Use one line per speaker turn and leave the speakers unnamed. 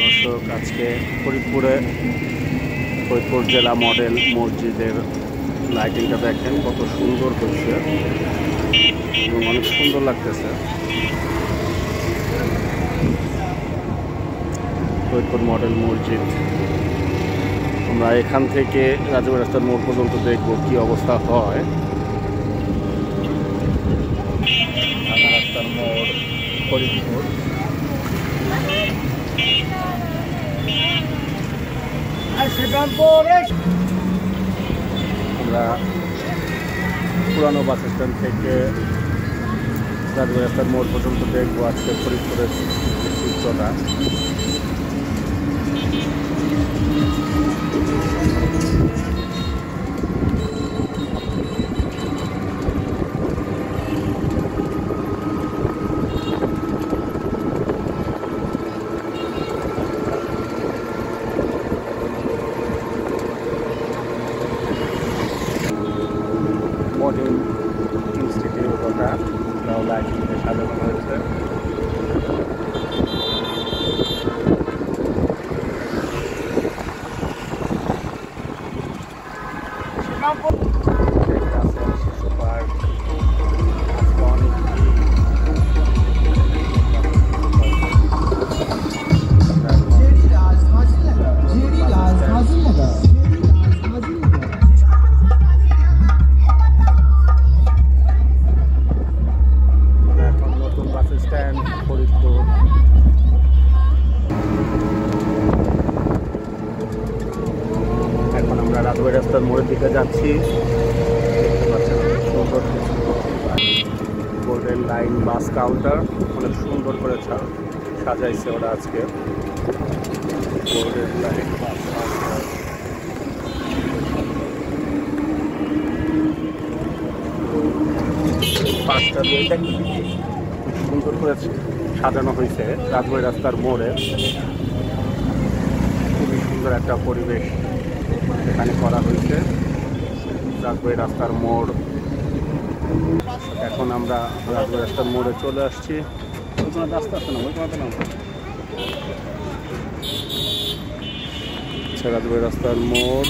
দর্শক, আজকে ফরিদপুর জেলা মডেল মসজিদের লাইটিংটা দেখেন কত সুন্দর হচ্ছে এবং অনেক সুন্দর লাগতেছে। ফরিদপুর মডেল মসজিদ আমরা এখান থেকে রাজবাড়ী রাস্তার মোড় পর্যন্ত দেখব কি অবস্থা হয়। রাস্তার মোড় ফরিদপুর। আমরা পুরানো বাস স্ট্যান্ড থেকে রাজবাড়ী রাস্তার মোড় পর্যন্ত দেখবো আজকে ফরিদপুরের চিত্রটা। মডেল ইনস্টিটিউট ওটা লাইটিংয়ে সাজানো হয়েছে। শিশু পার্ক ফরিদপুর। এখন আমরা রাজবাড়ী রাস্তার মোড়ের দিকে যাচ্ছি। দেখতে পাচ্ছেন সুন্দর কিছু গোল্ডেন লাইন বাস কাউন্টার, অনেক সুন্দর করে সাজাইছে ওরা আজকে। গোল্ডেন লাইন বাস কাউন্টার পাঁচটা দিয়ে সুন্দর করে সাজানো হয়েছে রাজবাড়ী রাস্তার মোড়ে। খুবই সুন্দর একটা পরিবেশ এখানে করা হয়েছে রাজবাড়ী রাস্তার মোড়। এখন আমরা রাজবাড়ী রাস্তার মোড়ে চলে আসছি। ওইখানে রাস্তা আছে না, ওইখানে না রাজবাড়ী রাস্তার মোড়।